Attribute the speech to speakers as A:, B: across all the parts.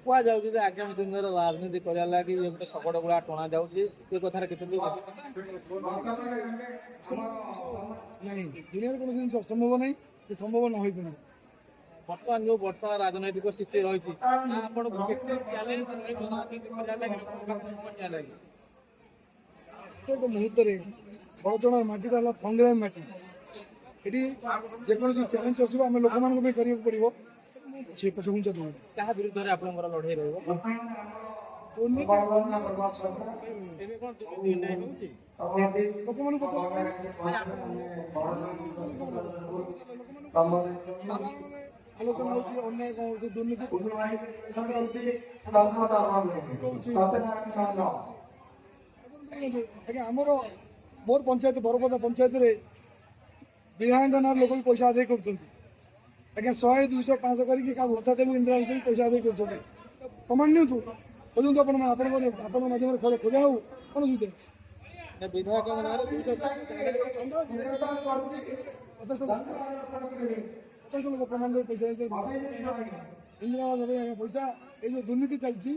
A: କୁହାଯାଉଛି ଯେ ଆଗାମୀ ଦିନରେ ରାଜନୀତି କରିବା ଲାଗି ଗୋଟେ ଶକଟ ଗୁଡା ଟଣା ଯାଉଛି ସେ କଥାରେ କିଛି
B: ନାଇଁ ଦୁନିଆରେ କୌଣସି ଜିନିଷ ଅସମ୍ଭବ ନାହିଁ, ସେ ସମ୍ଭବ ନ ହୋଇପାରିବ।
A: ବର୍ତ୍ତମାନ ଯୋଉ ବର୍ତ୍ତମାନ ରାଜନୈତିକ ସ୍ଥିତି ରହିଛି ଆପଣଙ୍କୁ କେତେ ଚ୍ୟାଲେଞ୍ଜ ରହିବ ରାଜନୀତି କରିବା ଲାଗି ଲୋକଙ୍କ ଚ୍ୟାଲେଞ୍ଜ?
B: ପ୍ରତ୍ୟେକ ମୁହୂର୍ତ୍ତରେ ବଡ଼ଚଣାର ମାଟିଟା ହେଲା ସଂଗ୍ରାମ ମାଟି। ଏଠି ଯେକୌଣସି ଚ୍ୟାଲେଞ୍ଜ ଆସିବ ଆମେ ଲୋକମାନଙ୍କ ପାଇଁ କରିବାକୁ ପଡ଼ିବ। ସେ ପଛଘୁଞ୍ଚା ଦେବ।
A: କାହା ବିରୁଦ୍ଧରେ ଆପଣଙ୍କର ଲଢ଼େଇ ରହିବ?
B: ଦୁର୍ନୀତି
A: ଏବେ କଣ ଦୁର୍ନୀତି ଅନ୍ୟାୟ ହେଉଛି?
B: ଲୋକମାନଙ୍କୁ ସାଧାରଣରେ ଆଲୋଚନା ହେଉଛି ଅନ୍ୟାୟ କଣ ହେଉଛି, ଦୁର୍ନୀତି ଆଜ୍ଞା ଆମର ମୋର ପଞ୍ଚାୟତ ବରପଦା ପଞ୍ଚାୟତରେ ବିଧାୟକ ନାଁରେ ଲୋକ ବି ପଇସା ଆଦାୟ କରୁଛନ୍ତି। ଆଜ୍ଞା 100, 200, 500 କରିକି କାହା ଭତ୍ତା ଦେବୁ ଇନ୍ଦିରା ଆବାସ ଦେବି ପଇସା ଆଦାୟ କରୁଛନ୍ତି। ପ୍ରମାଣ ନିଅନ୍ତୁ, ଖୋଜନ୍ତୁ ଆପଣଙ୍କ ମାଧ୍ୟମରେ ଖୋଜା ହଉ କଣ ସୁବିଧା ଅଛି?
A: ବିଧାୟକ ନାଁରେ
B: 50 ଲୋକ ପ୍ରମାଣ ଦେବେ ପଇସା ଇନ୍ଦିରା ଆବାସ ଦେବେ ପଇସା। ଏଇ ଯୋଉ ଦୁର୍ନୀତି ଚାଲିଛି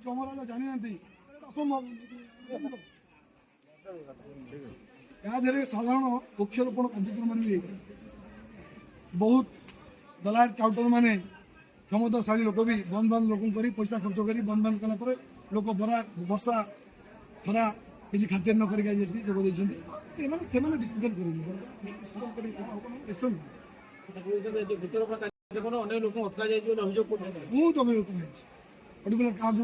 B: ଜମରାଜ ଜାଣିନାହାନ୍ତି ଅସମ୍ଭବ। ଏହା ଦେହରେ ସାଧାରଣ ବୃକ୍ଷରୋପଣ କାର୍ଯ୍ୟକ୍ରମରେ ବି ବହୁତ ଦଲାଲ ଟାଉଟର ମାନେ କ୍ଷମତାଶାଳୀ ଲୋକ ବି ବନ୍ଦ ଲୋକଙ୍କୁ କରି ପଇସା ଖର୍ଚ୍ଚ କରି ବନ୍ଦ କଲା ପରେ ଲୋକ ବର୍ଷା ଖରା କିଛି ଖାତିର ନ କରିକି ଆଜି ଆସି ଯୋଗ ଦେଇଛନ୍ତି। ସେମାନେ ଡିସିଜନ କରିବେ। ବହୁତ ଅଭିଯୋଗ କରାଯାଇଛି। ପର୍ଟିକୁଲାର କାହାକୁ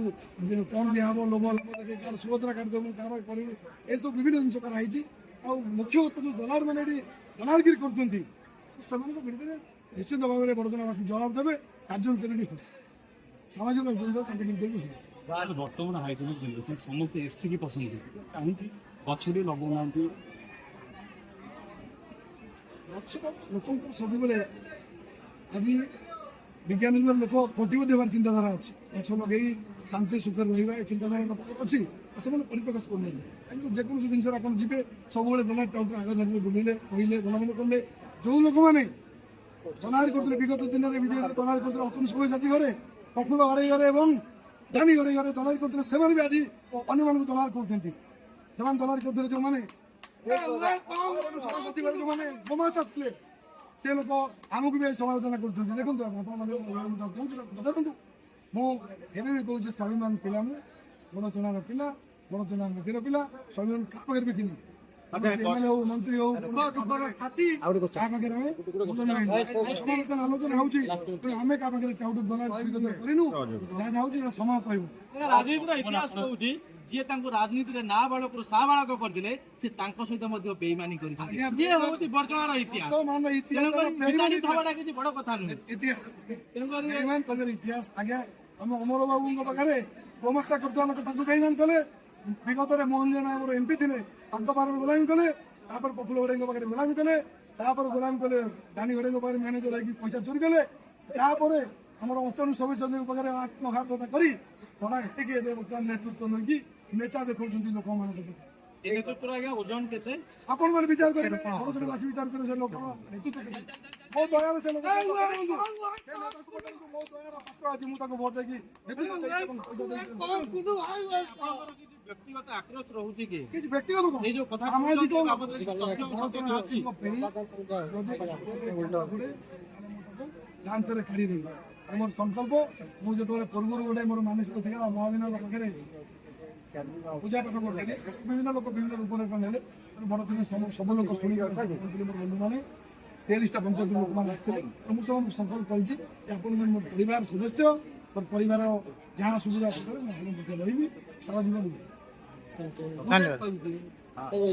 B: କଣ ଦିଆହବ, ଲୋଭ ଲାଭ ଦେଖି କାହାର ସୁଭଦ୍ରା କାଟିଦେବୁ, କାହାର କରିବୁ, ଏସବୁ ବିଭିନ୍ନ ଜିନିଷ କରାହେଇଛି। ଆଉ ମୁଖ୍ୟ କଥା ଯୋଉ ଦଲାଲ ମାନେ ଏଠି ଦଲାଲଗିରି କରୁଛନ୍ତି ସେମାନଙ୍କ ବିରୁଦ୍ଧରେ ନିଶ୍ଚିତ ଭାବରେ ବଡ଼ଚଣାବାସୀ ଜବାବ ଦେବେ। କାର୍ଯ୍ୟାନୁଷ୍ଠାନ ବି ହେବ, ସାମାଜିକ ସୁବିଧା ତାଙ୍କ ବିରୁଦ୍ଧରେ ବି ହେବ।
C: ବର୍ତ୍ତମାନ ହାଇଜେନିକ୍ ଜେନେରେସନ୍ ସମସ୍ତେ ଏସି କି ପସନ୍ଦ କରୁଛନ୍ତି, କାହିଁକି ଗଛ ବି ଲଗାଉନାହାନ୍ତି?
B: ଗଛ ଲୋକଙ୍କର ସବୁବେଳେ ଆଜି ବିଜ୍ଞାନ ଯୁଗର ଲୋକ କୋଟିପତି ହେବାର ଚିନ୍ତାଧାରା ଅଛି। ଗଛ ଲଗେଇ ଶାନ୍ତି ସୁଖରେ ରହିବା ଏ ଚିନ୍ତାଧାରା ଅଛି, ସେମାନେ ପରିପ୍ରକାଶ କରୁନାହାନ୍ତି। କାହିଁକି ଯେକୌଣସି ଜିନିଷରେ ଆପଣ ଯିବେ ସବୁବେଳେ ଦଲାଲ ଟାଉଟର ଆଗ ଧରିଲେ ବୁଲିଲେ କହିଲେ ଗଣମନ କଲେ। ଯୋଉ ଲୋକମାନେ ଦଲାଲ କରୁଥିଲେ ବିଗତ ଦିନରେ ବିଜେଡି ଦଲାଲ କରୁଥିଲେ ଅତୁଲ ସବ୍ୟସାଚୀ ଘରେ, ପ୍ରଫୁଲ୍ଲ ଘଡ଼େଇ ଘରେ ଏବଂ ଧାନୀ ଘଡ଼େଇ ଘରେ ଦଲାଲ କରୁଥିଲେ, ସେମାନେ ବି ଆଜି ଅନ୍ୟମାନଙ୍କୁ ଦଲାଲ କରୁଛନ୍ତି। ସେମାନେ ଦଲାଲ କରୁଥିଲେ ଯୋଉମାନେ ଯୋଉମାନେ ବୋମାତା ଥିଲେ ସେ ଲୋକ ଆମକୁ ବି ସମାଲୋଚନା କରୁଛନ୍ତି। ଦେଖନ୍ତୁ ଦେଖନ୍ତୁ ମୁଁ ଏବେ ବି କହୁଛି ସ୍ୱାଭିମାନ ପିଲା, ମୁଁ ବଡ଼ଚଣାର ପିଲା, ବଡ଼ଚଣା ନଦୀର ପିଲା। ସ୍ୱାଭିମାନ କାହା ପାଖରେ ବି କିନି ଏମଏଲଏ ହଉ ମନ୍ତ୍ରୀ ହଉ କାହା ପାଖରେ ଆମେ ସମାଲୋଚନା ଆଲୋଚନା ହଉଛି, ଆମେ କାହା ପାଖରେ ଟାଉଟର ଦଲାଲ କରିନୁ। ଯାହା ଯାଉଛି ସମୟ କହିବ।
A: ରାଜନୀତିର ଇତିହାସ କହୁଛି ଯିଏ ତାଙ୍କୁ ରାଜନୀତିରେ ନାବାଳକରୁ ସାବାଳକ କରିଥିଲେ ସେ ତାଙ୍କ ସହିତ ମଧ୍ୟ ବେଇମାନି କରିଛନ୍ତି। ଇଏ ହଉଛି ବଡ଼ଚଣାର ଇତିହାସ। କିଛି ବଡ କଥା ନୁହେଁ।
B: ଇତିହାସ ଆଜ୍ଞା ଆମ ଅମର ବାବୁଙ୍କ ପାଖରେ ଗୋମାସ୍ତା କରୁଥିବା ଲୋକ ତାଙ୍କୁ ବେଇମାନ କଲେ। ବିଗତରେ ମୋହନ ଜେନା ଆମର ଏମ୍ପି ଥିଲେ, ତାଙ୍କ ପାଖରେ ଗୋଲାମୀ କଲେ। ତାପରେ ପ୍ରଫୁଲ୍ଲ ଘଡ଼େଇଙ୍କ ପାଖରେ ଗୋଲାମୀ କଲେ। ତାପରେ ଗୋଲାମୀ କଲେ ଧାନୀ ଘଡ଼େଇଙ୍କ ପାଖରେ ମ୍ୟାନେଜର ହେଇକି ପଇସା ଚୋରି କଲେ। ତାପରେ ଆମର ଅତନୁ ସବ୍ୟସାଚୀଙ୍କ ପାଖରେ ଆତ୍ମଘାତକତା କରି ଭଡ଼ା ହେଇକି ଏବେ ବର୍ତ୍ତମାନ ନେତୃତ୍ୱ ନେଇକି ନେତା ଦେଖାଉଛନ୍ତି ଲୋକମାନଙ୍କ ସହିତ।
A: ଓଜନ କେତେ
B: ଆପଣମାନେ ବିଚାର କରିବେ, ବଡ଼ଚଣାବାସୀ ବିଚାର କରିବେ। ସେ ଲୋକ ନେତୃତ୍ୱ ମୋ ଦୟାରେ ସେ ଲୋକ ମୋ ଦୟାର ପାତ୍ର ଆଜି ମୁଁ ତାଙ୍କୁ ଭୋଟ ଦେଇକି
A: ବ୍ୟକ୍ତିଗତ ଆକ୍ରୋଶ ରହୁଛି କି
B: କିଛି ବ୍ୟକ୍ତିଗତ ସାମାଜିକ ଜାଣିତରେ କାଢିଦେବି। ମୋର ସଂକଳ୍ପ, ମୁଁ ଯେତେବେଳେ ପୂର୍ବରୁ ଗୋଟେ ମୋର ମାନସିକ ଥିଲା ମହାବିନାୟକ ପାଖରେ ପୂଜା ପାଠ କରିଥିଲି, ବିଭିନ୍ନ ଲୋକ ବିଭିନ୍ନ ରୂପରେ ନେଲେ ବଡ଼ଚଣା ସବୁ ଲୋକ ଶୁଣିବା କଥା କହୁଥିଲେ। ମୋର ବନ୍ଧୁମାନେ 43ଟା ପଞ୍ଚାୟତ ଲୋକମାନେ ଆସିଥିଲେ। ମୁଁ ତମକୁ ସଂକଳ୍ପ କରିଛି ଯେ ଆପଣମାନେ ମୋର ପରିବାର ସଦସ୍ୟ, ମୋର ପରିବାର ଯାହା ସୁବିଧା ଅସୁବିଧା ମୁଁ ଆପଣଙ୍କ ରହିବି ସାରା ଜୀବନ।
A: ଧନ୍ୟବାଦ।